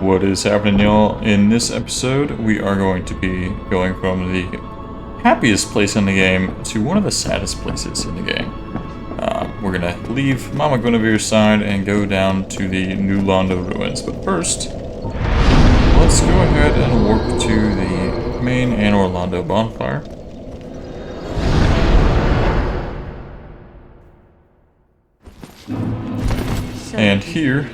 What is happening, y'all? In this episode, we are going to be going from the happiest place in the game to one of the saddest places in the game. We're gonna leave Mama Guinevere's side and go down to the new Londo ruins. But first, let's go ahead and warp to the main Anor Londo bonfire. And here,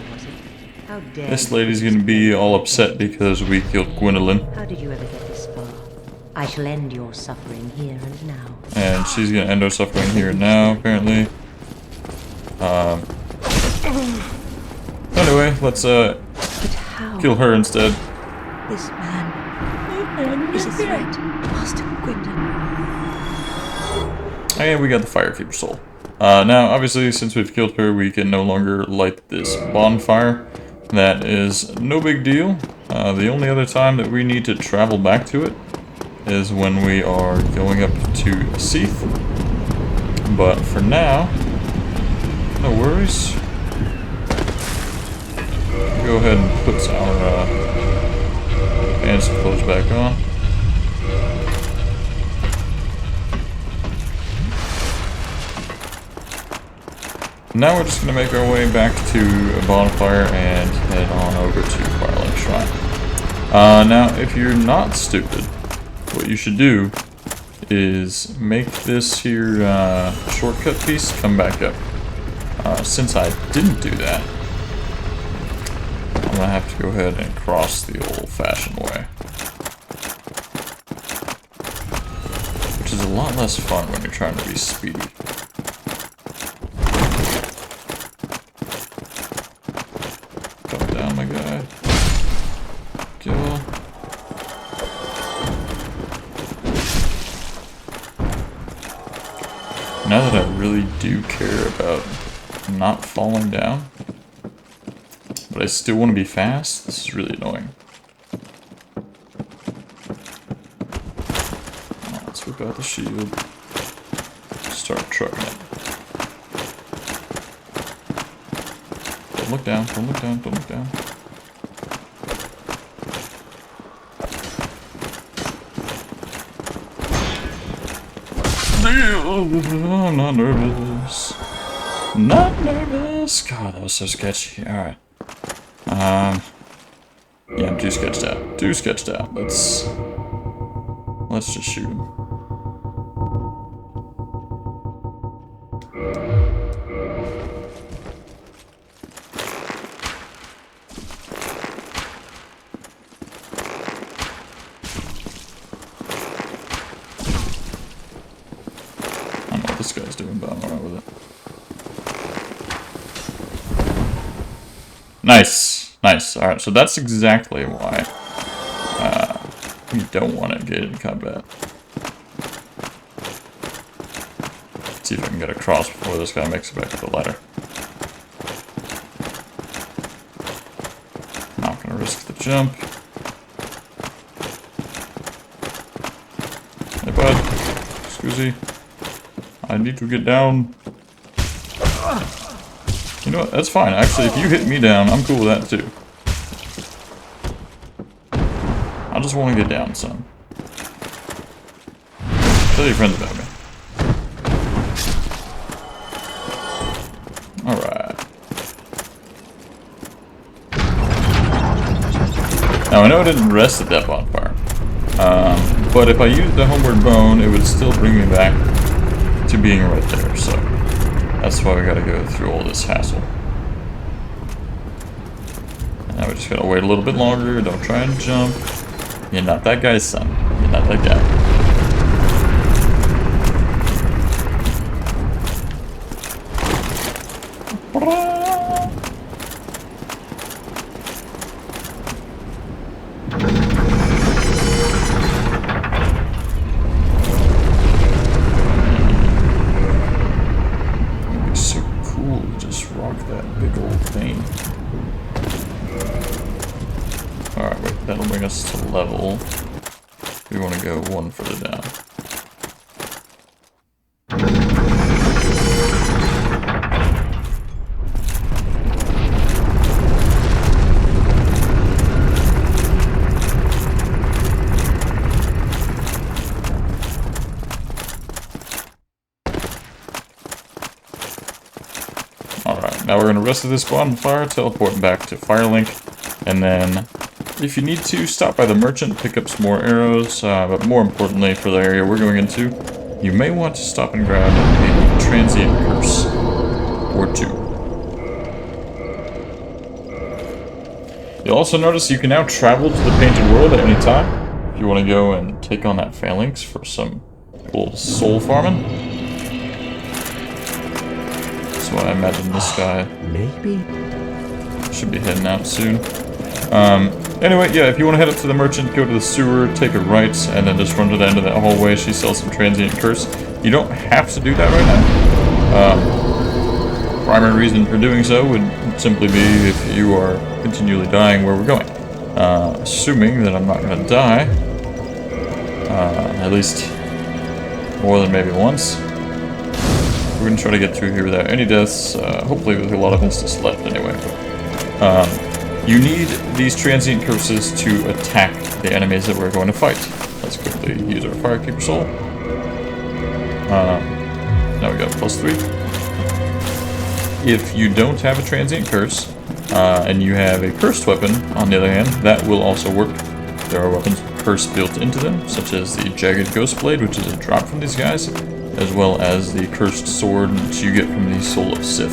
this lady's gonna be all upset because we killed Gwendolyn. How did you ever get this far? I shall end your suffering here and now. And she's gonna end our suffering here and now, apparently. Anyway, let's kill her instead. This man is a threat, Master Gwendolyn. And we got the Firekeeper soul. Now, obviously, since we've killed her, we can no longer light this bonfire. That is no big deal. The only other time that we need to travel back to it is when we are going up to Seath. But for now, no worries. Go ahead and put our pants and clothes back on. Now we're just going to make our way back to a bonfire and head on over to Firelight Shrine. Now, if you're not stupid, what you should do is make this here shortcut piece come back up. Since I didn't do that, I'm going to have to go ahead and cross the old-fashioned way. Which is a lot less fun when you're trying to be speedy. Come down, my guy. Kill. Now that I really do care about not falling down, but I still want to be fast, this is really annoying. Let's whip out the shield. Start trucking it. Don't look down, don't look down, don't look down. I'm not nervous. Not nervous. God, that was so sketchy. Alright. Yeah, I'm too sketched out. Too sketched out. Let's just shoot him. I don't know what this guy's doing, but I'm alright with it. Nice, nice. Alright, so that's exactly why you don't want to engage in combat. Let's see if I can get across before this guy makes it back to the ladder. Not gonna risk the jump. Hey bud, excuse me. I need to get down. You know what, that's fine. Actually, if you hit me down, I'm cool with that too. I just want to get down, son. Tell your friends about me. Alright. Now, I know I didn't rest at that bonfire. But if I used the homeward bone, it would still bring me back to being right there, so that's why we gotta go through all this hassle. Now we just gotta wait a little bit longer. Don't try and jump. You're not that guy's son. You're not that guy. It'd be so cool to just rock that big old thing. Alright, wait, that'll bring us to level. We want to go one further down. now we're going to rest of this bonfire, teleport back to Firelink, and then if you need to, stop by the merchant, pick up some more arrows, but more importantly for the area we're going into, you may want to stop and grab a transient curse, or two. You'll also notice you can now travel to the Painted World at any time, if you want to go and take on that phalanx for some cool soul farming. So I imagine this guy Maybe should be heading out soon. Anyway, yeah, if you want to head up to the merchant, go to the sewer, take a right, and then just run to the end of that hallway. She sells some transient curse. You don't have to do that right now. Primary reason for doing so would simply be if you are continually dying where we're going. Assuming that I'm not going to die, at least more than maybe once. We're going to try to get through here without any deaths, hopefully with a lot of Estus left anyway. You need these transient curses to attack the enemies that we're going to fight. Let's quickly use our Firekeeper Soul. Now we got +3. If you don't have a transient curse, and you have a cursed weapon, on the other hand, that will also work. There are weapons with curse built into them, such as the Jagged Ghost Blade, which is a drop from these guys, as well as the cursed sword, which you get from the Soul of Sif.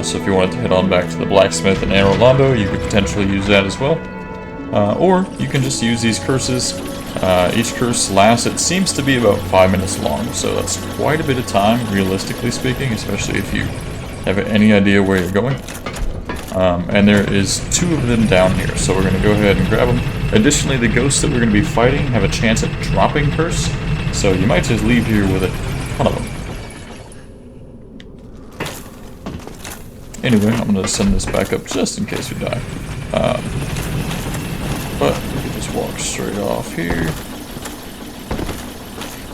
So if you wanted to head on back to the blacksmith and arrow Londo, you could potentially use that as well. Or you can just use these curses. Each curse lasts, it seems to be about 5 minutes long, so that's quite a bit of time, realistically speaking, especially if you have any idea where you're going. And there is 2 of them down here, so we're going to go ahead and grab them. Additionally, the ghosts that we're going to be fighting have a chance at dropping curse, so you might just leave here with a ton of them. Anyway, I'm going to send this back up just in case we die. But we can just walk straight off here.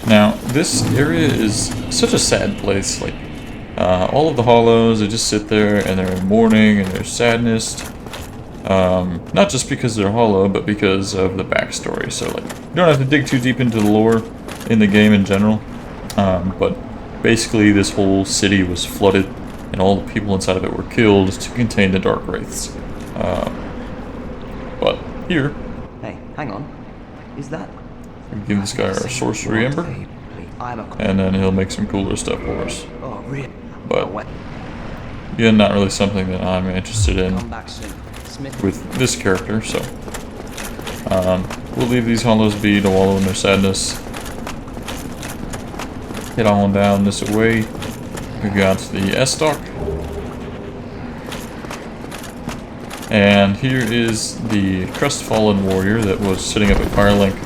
Now, this area is such a sad place. Like, all of the hollows, they just sit there and they're in mourning and there's sadness. Not just because they're hollow, but because of the backstory. So, like, you don't have to dig too deep into the lore in the game in general. But basically, this whole city was flooded and all the people inside of it were killed to contain the Dark Wraiths. But here, Hey, hang on. Is that? we give this guy our sorcery ember, and then he'll make some cooler stuff for us. Oh, really? But again, not really something that I'm interested in with this character, so we'll leave these hollows be to wallow in their sadness. Head on down this way. We got the S-Stock. And here is the crestfallen warrior that was sitting up at Firelink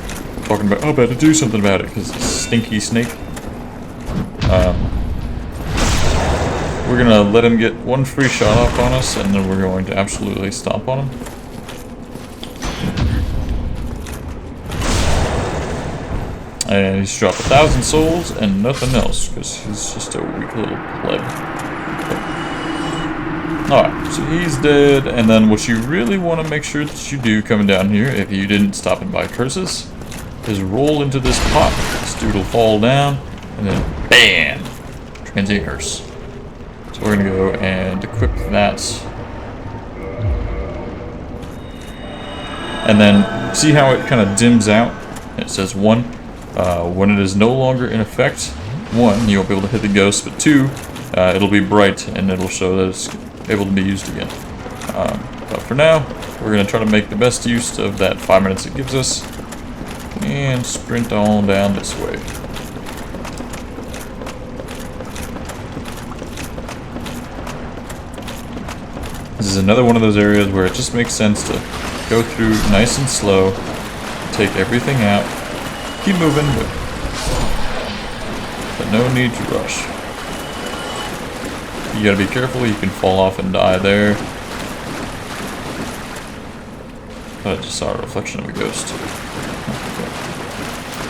talking about, oh, better do something about it because it's a stinky snake. We're going to let him get one free shot off on us, and then we're going to absolutely stomp on him. And he's dropped 1,000 souls and nothing else, because he's just a weak little pleb. Alright, so he's dead, and then what you really want to make sure that you do coming down here, if you didn't stop and buy curses, is roll into this pot. This dude will fall down, and then BAM! Transient curse. So we're going to go and equip that. And then, see how it kind of dims out? It says 1. When it is no longer in effect, 1, you won't be able to hit the ghost, but 2, it'll be bright and it'll show that it's able to be used again. But for now, we're going to try to make the best use of that 5 minutes it gives us, and sprint on down this way. This is another one of those areas where it just makes sense to go through nice and slow, take everything out, keep moving, but no need to rush. You gotta be careful, you can fall off and die there. But I just saw a reflection of a ghost.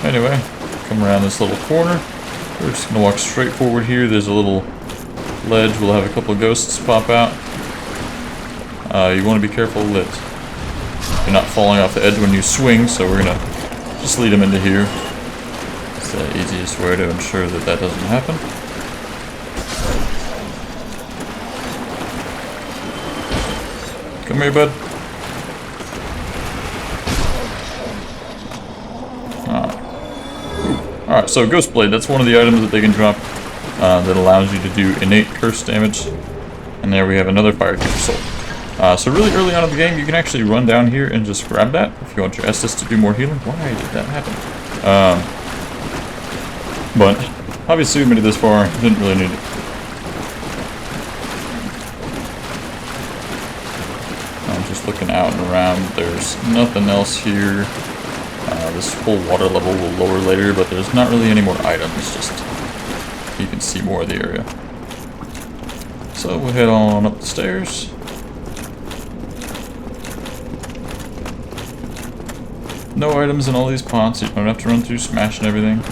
Anyway, come around this little corner. We're just gonna walk straight forward here. There's a little ledge, we'll have a couple of ghosts pop out. You want to be careful that you're not falling off the edge when you swing, so we're gonna just lead them into here. It's the easiest way to ensure that that doesn't happen. Come here, bud. Alright, so Ghost Blade, that's one of the items that they can drop that allows you to do innate curse damage. And there we have another Fire Keeper Soul. So really early on in the game, you can actually run down here and just grab that if you want your Estus to do more healing. Why did that happen? But obviously we made it this far, didn't really need it. I'm just looking out and around, there's nothing else here. This whole water level will lower later, but there's not really any more items, just you can see more of the area. So we'll head on up the stairs. No items in all these pots, you don't have to run through smashing everything.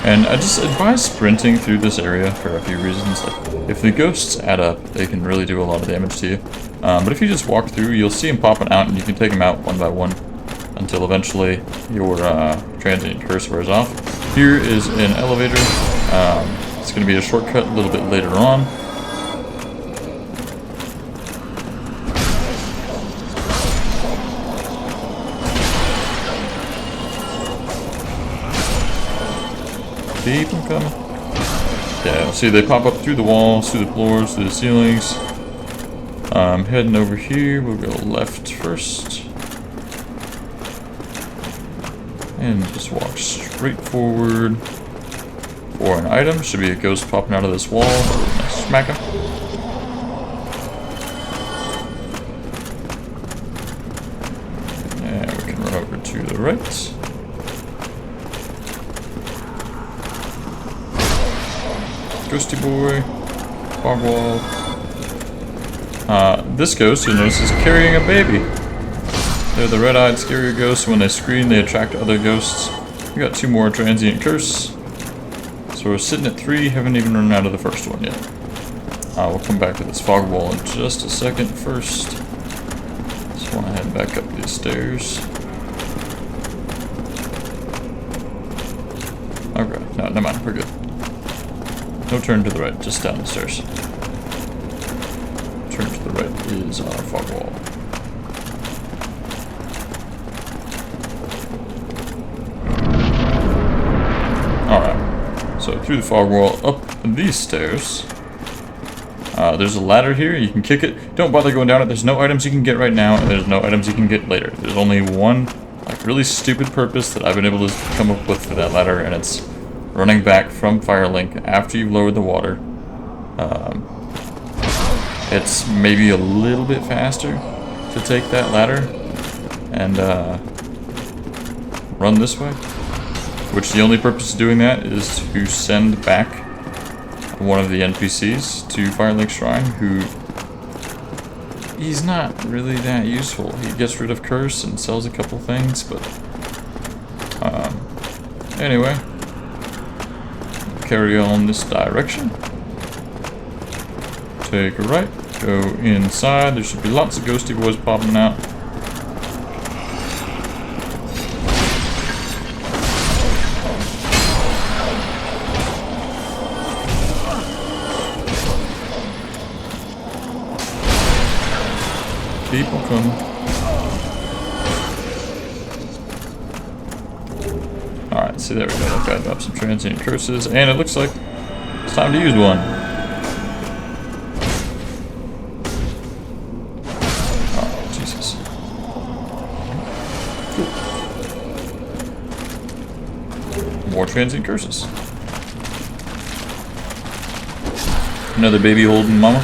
And I just advise sprinting through this area for a few reasons. Like, if the ghosts add up, they can really do a lot of damage to you. But if you just walk through, you'll see them popping out, and you can take them out one by one until eventually your transient curse wears off. Here is an elevator. It's going to be a shortcut a little bit later on. Keep them coming. Yeah, see they pop up through the walls, through the floors, through the ceilings. Heading over here, we'll go left first. And just walk straight forward for an item. Should be a ghost popping out of this wall. Smack him. And we can run over to the right. Ghosty boy, fog wall. This ghost, you'll notice, is carrying a baby. They're the red-eyed, scarier ghosts. When they scream, they attract other ghosts. We got 2 more transient curse. So we're sitting at 3, haven't even run out of the first one yet. We'll come back to this fog wall in just a second. First, just want to head back up these stairs. Okay, no, never mind, we're good. No turn to the right, just down the stairs. Turn to the right is our fog wall. Alright, so through the fog wall, up these stairs. There's a ladder here, you can kick it. Don't bother going down it, there's no items you can get right now, and there's no items you can get later. There's only one like really stupid purpose that I've been able to come up with for that ladder, and it's running back from Firelink after you've lowered the water. It's maybe a little bit faster to take that ladder and run this way, which the only purpose of doing that is to send back one of the NPCs to Firelink Shrine, who he's not really that useful. He gets rid of curse and sells a couple things, but anyway, carry on this direction. Take a right, go inside. There should be lots of ghosty boys popping out. People coming. Alright, see there we go. That got up some transient curses, and it looks like it's time to use one. Oh, Jesus. Cool. More transient curses. Another baby holding mama.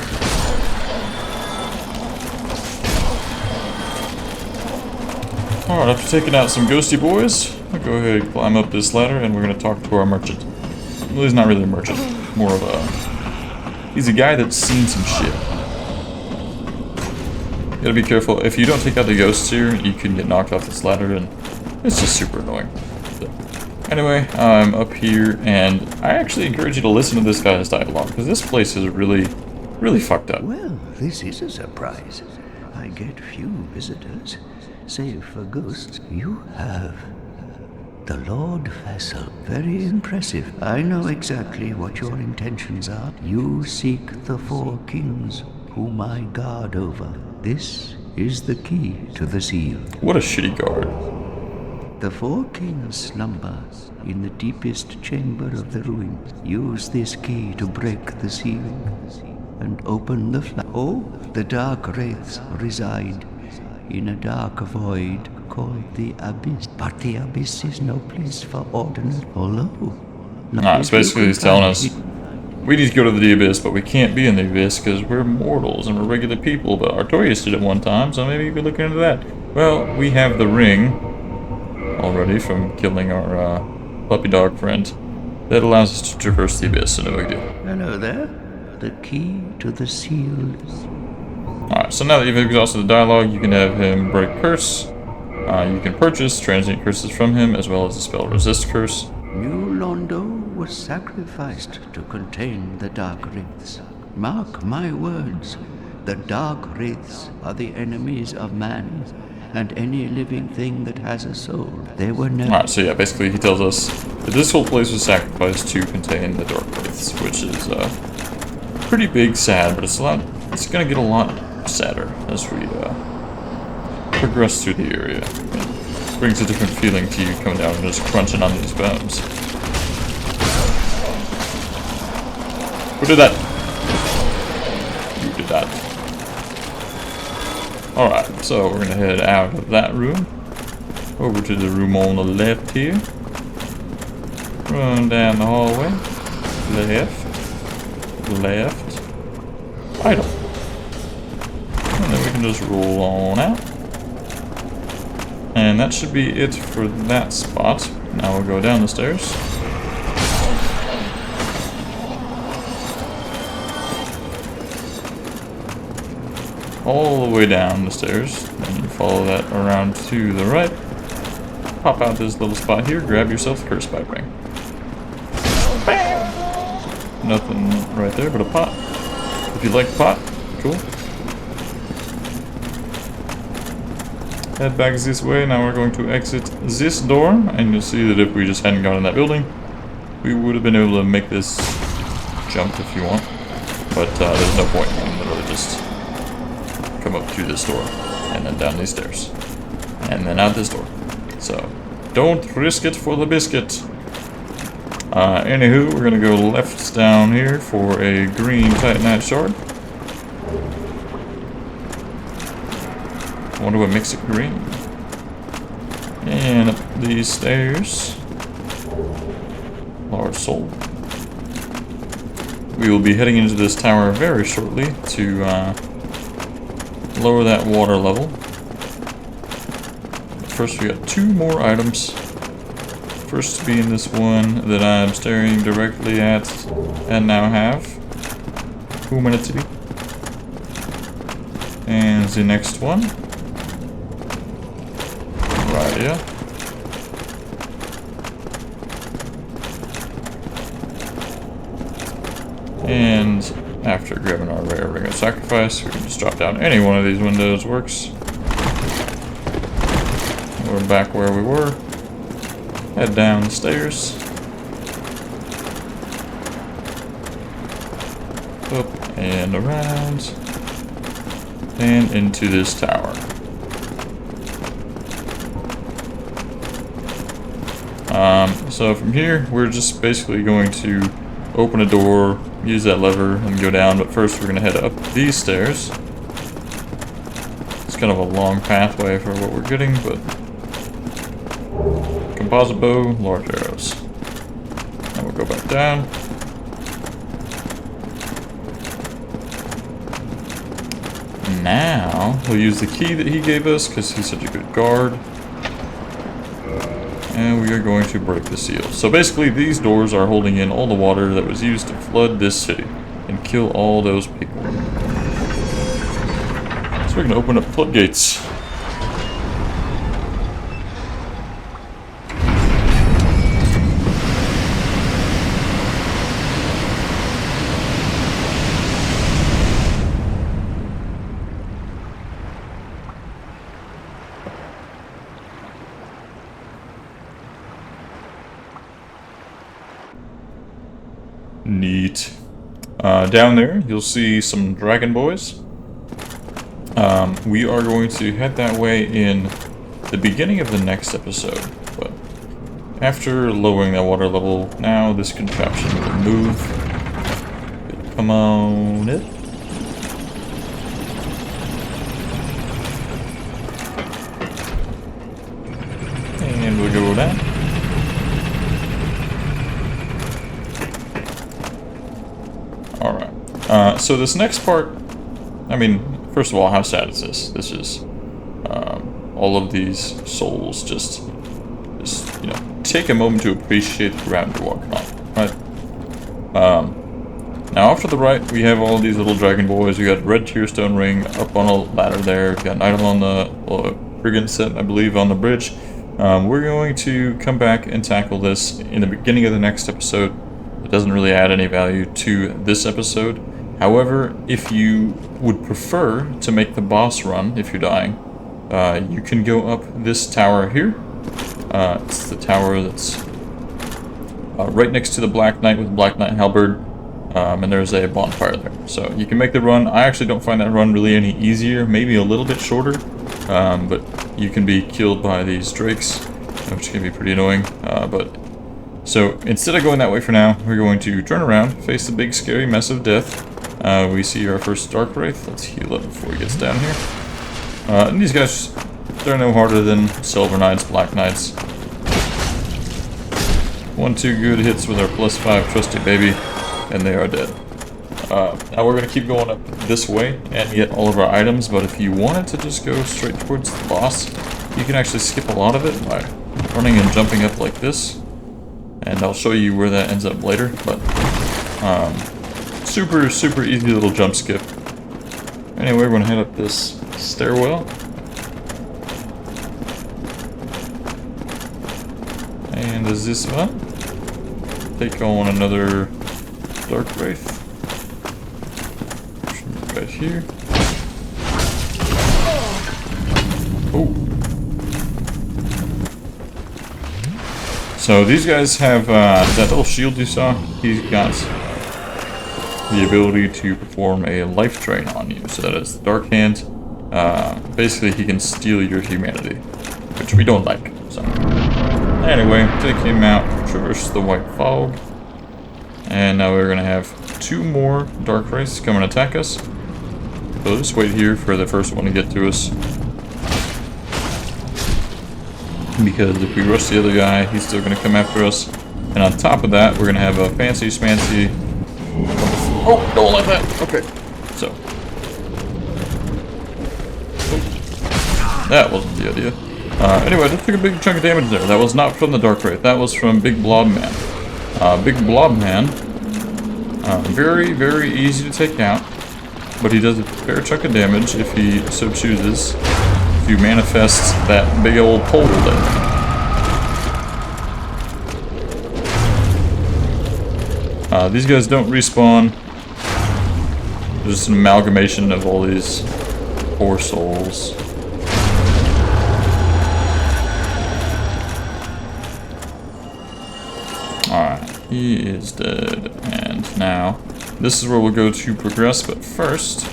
Alright, after taking out some ghosty boys, I'll go ahead and climb up this ladder and we're going to talk to our merchant. Well, he's not really a merchant. More of a... he's a guy that's seen some shit. You gotta be careful. If you don't take out the ghosts here, you can get knocked off this ladder and it's just super annoying. So, anyway, I'm up here and I actually encourage you to listen to this guy's dialogue because this place is really, really fucked up. Well, this is a surprise. I get few visitors. Save for ghosts, you have The Lord Vessel. Very impressive. I know exactly what your intentions are. You seek the four kings whom I guard over. This is the key to the seal. What a shitty guard. The four kings slumber in the deepest chamber of the ruins. Use this key to break the seal and open the the dark wraiths reside in a dark void called the Abyss. But the Abyss is no place for ordinary. Although, So basically he's telling us we need to go to the Abyss, but we can't be in the Abyss because we're mortals and we're regular people. But Artorias did it one time, so maybe you could look into that. Well, we have the ring already from killing our puppy dog friend that allows us to traverse the Abyss, so no big deal. Hello there. The key to the seal. Alright, so now that you've exhausted the dialogue, you can have him break curse. You can purchase transient curses from him, as well as the spell resist curse. New Londo was sacrificed to contain the Dark Wraiths. Mark my words, the Dark Wraiths are the enemies of man and any living thing that has a soul. They were never... Alright, so yeah, basically he tells us that this whole place was sacrificed to contain the Dark Wraiths, which is pretty big sad, but it's gonna get a lot sadder as we progress through the area. It brings a different feeling to you coming down and just crunching on these bones. Who did that? You did that. Alright, so we're gonna head out of that room. Over to the room on the left here. Run down the hallway. Left. Left. Idle. And then we can just roll on out. And that should be it for that spot. Now we'll go down the stairs. All the way down the stairs. And you follow that around to the right. Pop out this little spot here. Grab yourself a curse pipe ring. Nothing right there but a pot. If you like pot, cool. Head back this way. Now we're going to exit this door. And you'll see that if we just hadn't gone in that building, we would have been able to make this jump if you want. But there's no point. You can literally just come up through this door. And then down these stairs. And then out this door. So, don't risk it for the biscuit. Anywho, we're gonna go left down here for a green Titanite shard. I wonder what makes it green. And up these stairs. Large soul. We will be heading into this tower very shortly to lower that water level. But first we got two more items. First being this one that I'm staring directly at and now have. 2 minutes ago. And the next one. Right here. And after grabbing our rare ring of sacrifice, we can just drop down any one of these windows. Works. We're back where we were. Head down the stairs. Up and around. And into this tower. So from here, we're just basically going to open a door, use that lever, and go down. But first, we're going to head up these stairs. It's kind of a long pathway for what we're getting, but composite bow, large arrows. And we'll go back down. Now, we'll use the key that he gave us because he's such a good guard. And we are going to break the seal. So basically, these doors are holding in all the water that was used to flood this city and kill all those people. So we're going to open up floodgates. Neat. Down there, you'll see some dragon boys. We are going to head that way in the beginning of the next episode, but after lowering that water level, now this contraption will move. Come on in. And we'll go down. Alright. So this next part, I mean, first of all, how sad is this? This is all of these souls just, you know, take a moment to appreciate the ground you're walking on, right? Now off to the right, we have all these little dragon boys. We got red tearstone ring up on a ladder there. We got an item on the brigand set, I believe, on the bridge. We're going to come back and tackle this in the beginning of the next episode. It doesn't really add any value to this episode. However, if you would prefer to make the boss run if you're dying, you can go up this tower here. It's the tower that's right next to the Black Knight with Black Knight halberd, and there's a bonfire there. So you can make the run. I actually don't find that run really any easier, maybe a little bit shorter, but you can be killed by these drakes, which can be pretty annoying. So instead of going that way for now, we're going to turn around, face the big scary mess of death. We see our first Dark Wraith. Let's heal up before he gets down here. And these guys, they're no harder than Silver Knights, Black Knights. 1-2 good hits with our +5 trusty baby, and they are dead. Now we're going to keep going up this way and get all of our items, but if you wanted to just go straight towards the boss, you can actually skip a lot of it by running and jumping up like this. And I'll show you where that ends up later, but super easy little jump skip. Anyway, we're going to head up this stairwell. And as this one, take on another Dark Wraith. Right here. Oh. So these guys have that little shield you saw. He's got the ability to perform a life drain on you. So that is the Dark Hand. Basically, he can steal your humanity, which we don't like. So anyway, take him out, traverse the white fog, and now we're gonna have 2 more Dark Wraiths come and attack us. So just wait here for the first one to get to us. Because if we rush the other guy, he's still going to come after us. And on top of that, we're going to have a fancy smancy... Oh, don't like that. Okay. So. Oh. That wasn't the idea. Anyway, I just took a big chunk of damage there. That was not from the Dark Wraith. That was from Big Blob Man. Big Blob Man. Very easy to take out. But he does a fair chunk of damage if he so chooses. To manifest that big old pole there. These guys don't respawn. There's just an amalgamation of all these poor souls. Alright, he is dead. And now, this is where we'll go to progress, but first,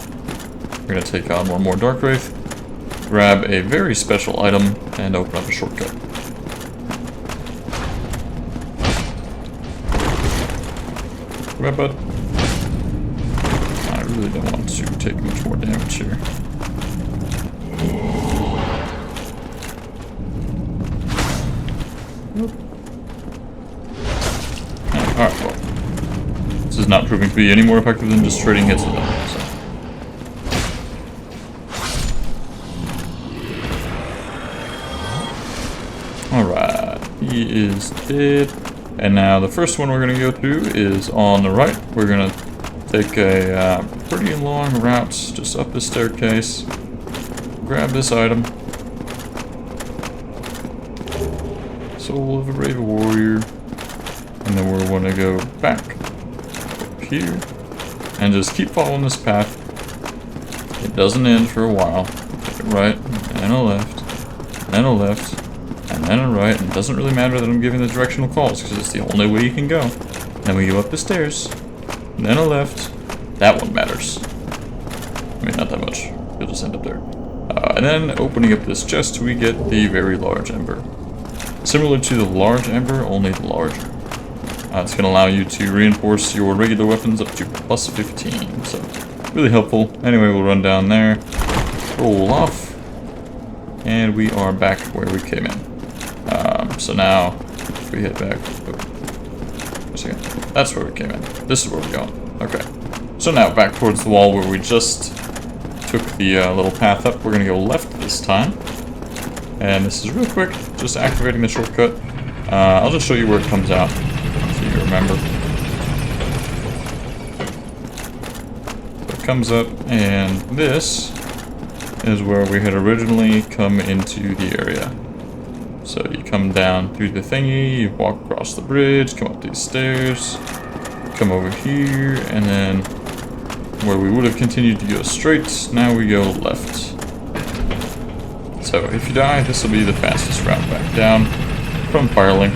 we're going to take on one more Dark Wraith. Grab a very special item and open up a shortcut. Grab it. I really don't want to take much more damage here. Alright, well. This is not proving to be any more effective than just trading hits with them. So. Alright, he is dead. And now the first one we're going to go to is on the right. We're going to take a pretty long route just up the staircase. Grab this item. Soul of a Brave Warrior. And then we're going to go back up here. And just keep following this path. It doesn't end for a while. Take a right, and a left, and a left. And then a right, and it doesn't really matter that I'm giving the directional calls, because it's the only way you can go. Then we go up the stairs, and then a left. That one matters. I mean, not that much. You'll just end up there. And then opening up this chest, we get the very large ember. Similar to the large ember, only larger. It's going to allow you to reinforce your regular weapons up to plus 15. So, really helpful. Anyway, we'll run down there, roll off, and we are back where we came in. So now, if we head back, that's where we came in. This is where we're going. Okay. So now back towards the wall where we just took the little path up. We're going to go left this time. And this is real quick, just activating the shortcut. I'll just show you where it comes out, so you remember. So it comes up, and this is where we had originally come into the area. So you come down through the thingy, you walk across the bridge, come up these stairs, come over here, and then where we would have continued to go straight, now we go left. So if you die, this will be the fastest route back down from Firelink.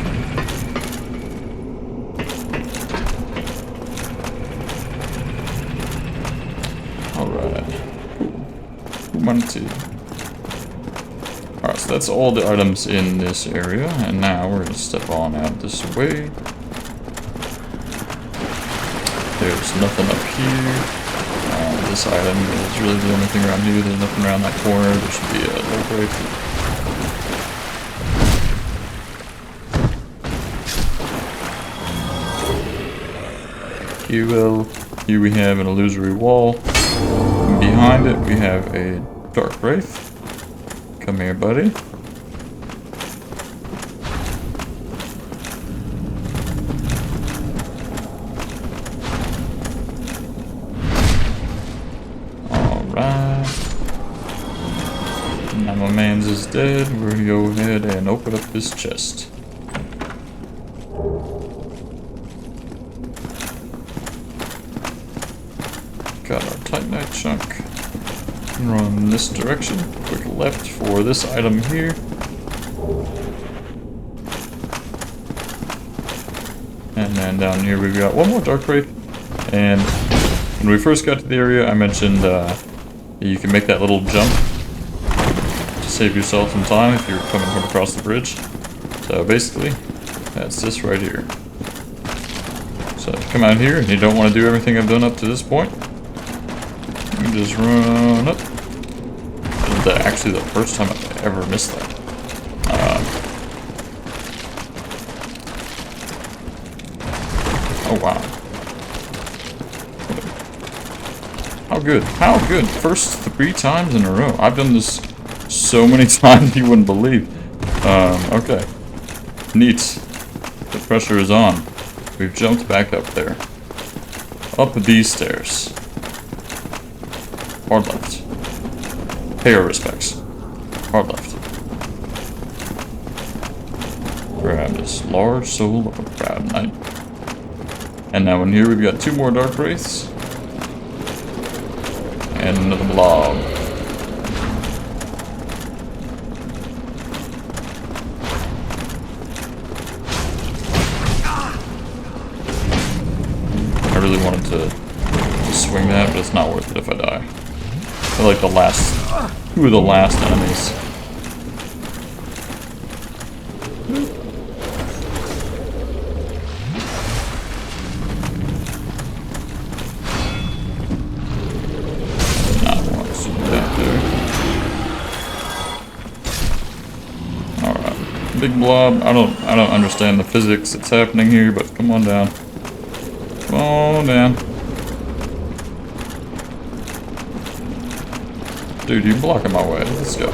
Alright. Cool. 1, 2. Alright, so that's all the items in this area, and now we're going to step on out this way. There's nothing up here. This item is really the only thing around here. There's nothing around that corner. There should be a low break. Here we have an illusory wall. And behind it we have a dark wraith. Come here, buddy. Now my man's is dead. We're gonna go ahead and open up this chest. Got our Titanite chunk. Run this direction. Quick left for this item here. And then down here we've got one more Dark Wraith. And when we first got to the area, I mentioned you can make that little jump. Save yourself some time if you're coming from across the bridge. So basically, that's this right here. So if you come out here and you don't want to do everything I've done up to this point, you can just run up. This is actually the first time I've ever missed that. Oh wow. How good? How good? First 3 times in a row. I've done this so many times you wouldn't believe. Okay. Neat. The pressure is on. We've jumped back up there. Up these stairs. Hard left. Pay our respects. Hard left. Grab this large soul of a proud knight. And now in here we've got 2 more dark wraiths. And another blob. I really wanted to swing that, but it's not worth it if I die. They're like the last, 2 of the last enemies. Not want to see that there. Alright. Big blob. I don't understand the physics that's happening here, but come on down. Come on down. Dude, you're blocking my way. Let's go.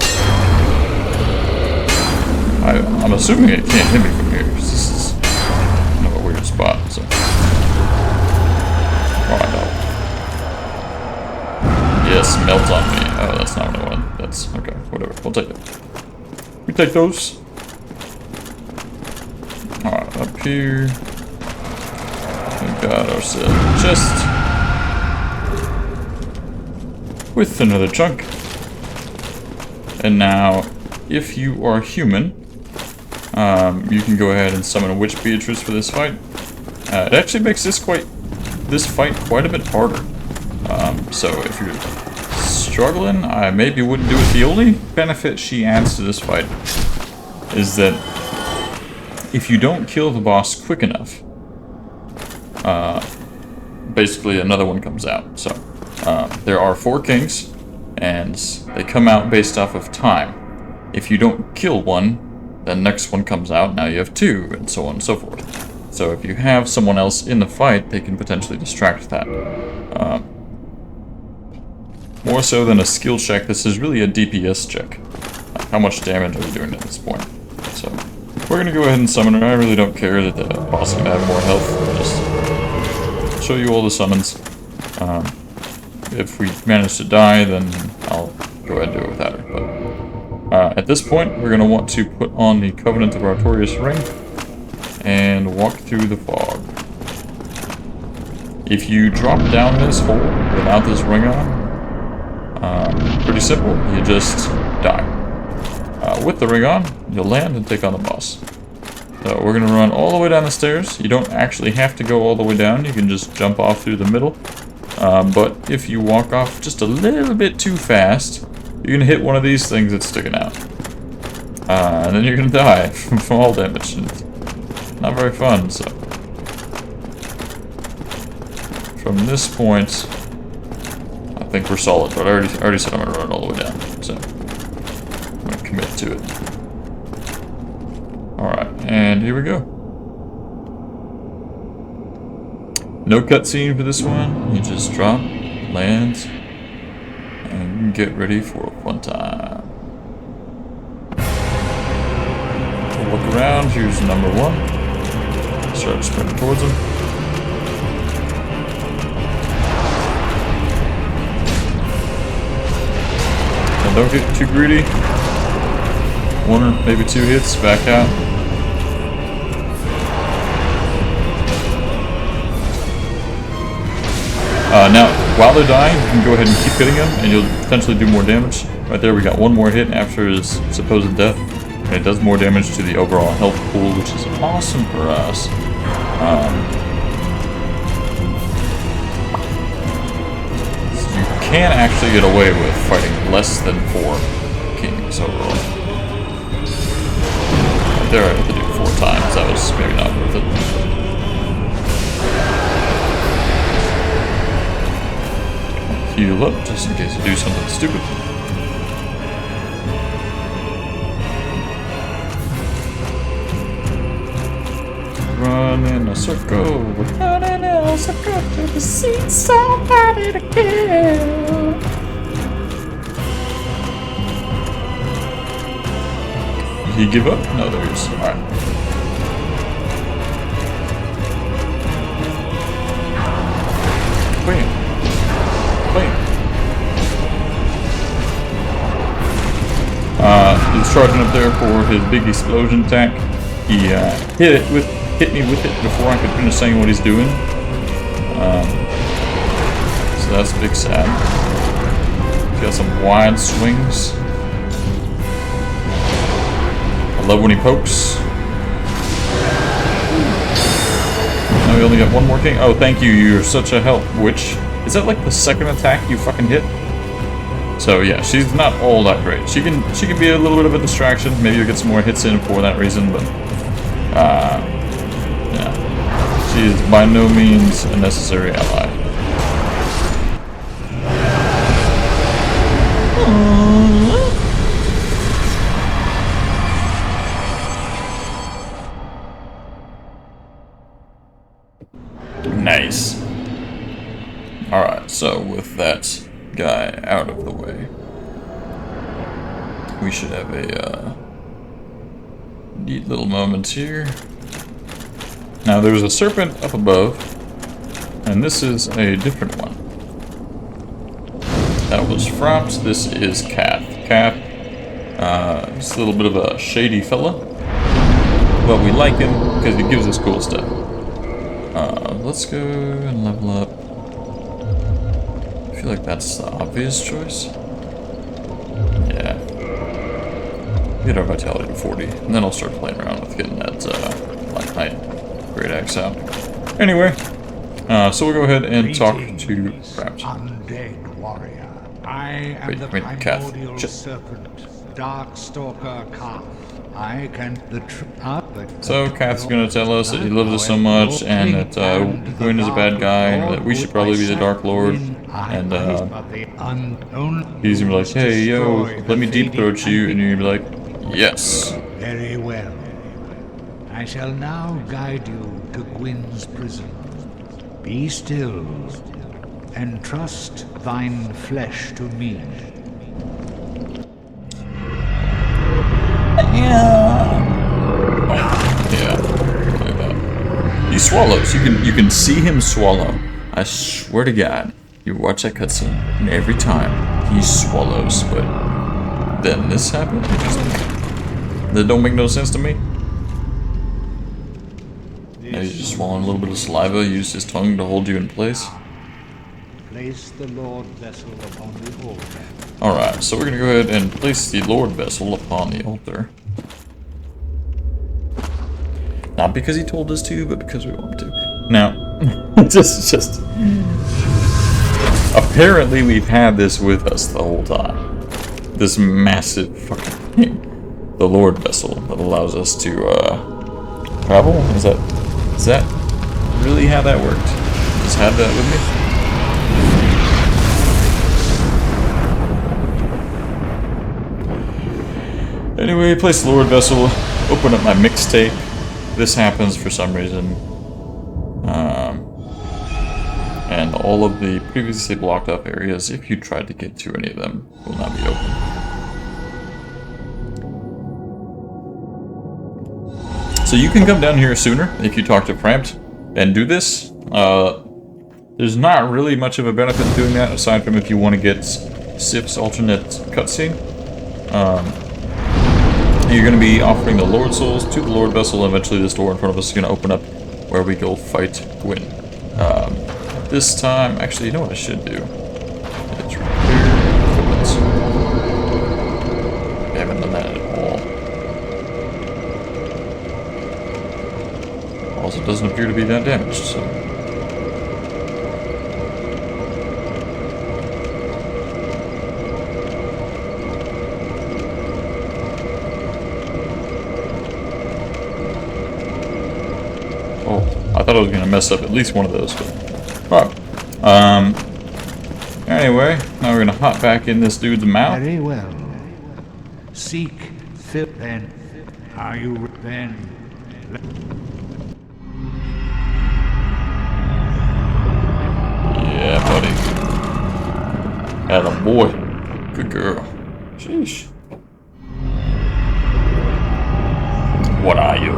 I'm assuming it can't hit me from here. This is kind of a weird spot, so. Alright, dog. Yes, melt on me. Oh, that's not what I wanted. That's okay. Whatever. We'll take it. We take those. Alright, up here. We got ourselves a chest. With another chunk. And now, if you are human, you can go ahead and summon a witch Beatrice for this fight. It actually makes this this fight quite a bit harder. So if you're struggling, I maybe wouldn't do it. The only benefit she adds to this fight is that if you don't kill the boss quick enough, basically another one comes out. So there are 4 kings, and they come out based off of time. If you don't kill one, the next one comes out, now you have 2, and so on and so forth. So if you have someone else in the fight, they can potentially distract that. More so than a skill check, this is really a DPS check. How much damage are you doing at this point? So we're gonna go ahead and summon her. I really don't care that the boss is gonna have more health. Just show you all the summons. If we manage to die, then I'll go ahead and do it without her. But at this point, we're gonna want to put on the Covenant of Artorias ring and walk through the fog. If you drop down this hole without this ring on, pretty simple, you just die. With the ring on, you'll land and take on the boss. So we're gonna run all the way down the stairs. You don't actually have to go all the way down, you can just jump off through the middle. But if you walk off just a little bit too fast, you're gonna hit one of these things that's sticking out. And then you're gonna die from fall damage. And it's not very fun, so. From this point, I think we're solid, but I already said I'm gonna run it all the way down, so I'm gonna commit to it. Alright, and here we go. No cutscene for this one, you just drop, land, and get ready for a fun time. Look around, here's number 1. Start sprinting towards him. Don't get too greedy. 1 or maybe 2 hits, back out. Now, while they're dying, you can go ahead and keep hitting them, and you'll potentially do more damage. Right there, we got 1 more hit after his supposed death, and it does more damage to the overall health pool, which is awesome for us. Can actually get away with fighting less than 4 kings overall. Right there, I had to do 4 times. That was maybe not worth it. Heal up just in case you do something stupid. Run in a circle, run in a circle to see somebody to kill. Did he give up? No, there he is. Alright. Bam. Bam. He's charging up there for his big explosion attack. He hit me with it before I could finish saying what he's doing. So that's a big sad. He's got some wide swings. I love when he pokes. Now we only got 1 more king. Oh, thank you. You're such a help. Which is that like the 2nd attack you fucking hit? So yeah, she's not all that great. She can be a little bit of a distraction. Maybe you'll get some more hits in for that reason, but yeah, she is by no means a necessary ally. Nice. Alright, so with that guy out of the way, we should have a neat little moment here. Now there's a serpent up above, and this is a different one. That was Frops, this is Kath. Kath, he's a little bit of a shady fella, but we like him because he gives us cool stuff. Let's go and level up. I feel like that's the obvious choice. Yeah. Get our vitality to 40, and then I'll start playing around with getting that Black Knight Great Axe out. Anyway, So we'll go ahead and talk to Craft. Undead warrior. I am Wait, the wait, Kath. primordial Shit. serpent, Darkstalker Kath. I can So Kath's gonna tell us that he loves us so much, and that Gwyn is a bad guy, and that we should probably be the Dark Lord, and he's gonna be like, hey, yo, let me deep throat you, and you're gonna be like, yes. Very well. I shall now guide you to Gwyn's prison. Be still, and trust thine flesh to me. Yeah, like that. He swallows. You can see him swallow. I swear to God, you watch that cutscene, and every time he swallows. But then this happened. That don't make no sense to me. Now he's just swallowing a little bit of saliva. Use his tongue to hold you in place. Place the Lord vessel upon the altar. All right, so we're gonna go ahead and place the Lord vessel upon the altar. Not because he told us to, but because we want to. Now, just apparently we've had this with us the whole time. This massive fucking thing. The Lord vessel that allows us to travel? Is that really how that worked? Just had that with me? Anyway, place the Lord vessel, open up my mixtape. This happens for some reason. And all of the previously blocked up areas, if you tried to get to any of them, will not be open. So you can come down here sooner if you talk to Framped and do this. There's not really much of a benefit in doing that, aside from if you want to get Sif's alternate cutscene. You're going to be offering the Lord Souls to the Lord Vessel, and eventually this door in front of us is going to open up where we go fight Gwyn. This time, actually, you know what I should do? It's repair equipment. I haven't done that at all. Also, doesn't appear to be that damaged, so... I thought I was going to mess up at least one of those, but... Alright. Anyway, now we're going to hop back in this dude's mouth. Very well. Seek fill then. Are you then? Yeah, buddy. Atta boy. Good girl. Sheesh. What are you?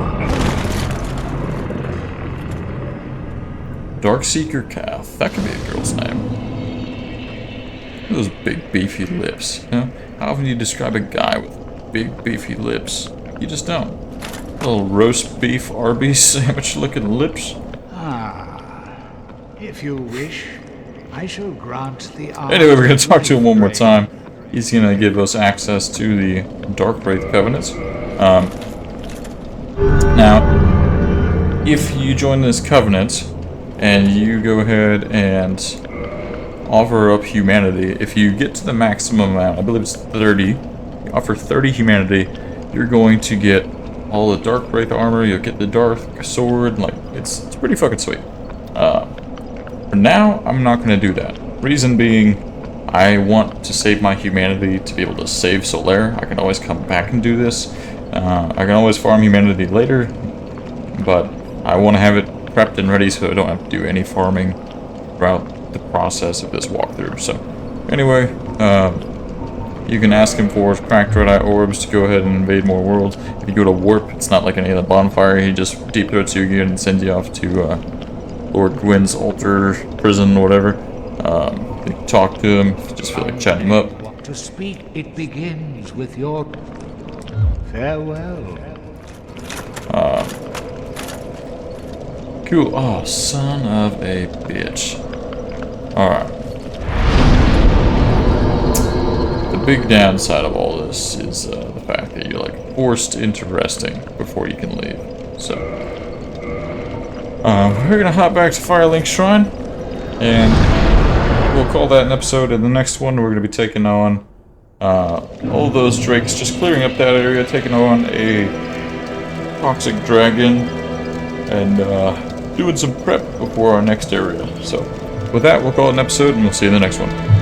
Darkseeker Calf. That could be a girl's name. Those big beefy lips. Huh? How often do you describe a guy with big beefy lips? You just don't. Little roast beef Arby's sandwich looking lips. Ah, if you wish, I shall grant the... Anyway, we're going to talk to him one more time. He's going to give us access to the Dark Wraith Covenants. Now, if you join this covenant and you go ahead and offer up humanity, if you get to the maximum amount, I believe it's 30, you offer 30 humanity, you're going to get all the Dark Wraith armor, you'll get the Dark Sword, like, it's pretty fucking sweet. For now, I'm not going to do that. Reason being, I want to save my humanity to be able to save Solaire. I can always come back and do this. I can always farm humanity later, but I want to have it prepped and ready so I don't have to do any farming throughout the process of this walkthrough. So, anyway, you can ask him for cracked red-eye orbs to go ahead and invade more worlds. If you go to warp, it's not like any other bonfire. He just deep throats you again and sends you off to Lord Gwyn's altar, prison, whatever. You can talk to him, if you just feel like chatting him up. To speak, it begins with your farewell. Cool. Oh, son of a bitch. Alright. The big downside of all this is the fact that you're like forced into resting before you can leave. So, we're we're gonna hop back to Firelink Shrine, and we'll call that an episode. In the next one, we're gonna be taking on all those drakes, just clearing up that area, taking on a toxic dragon, and doing some prep before our next area. So, with that, we'll call it an episode, and we'll see you in the next one.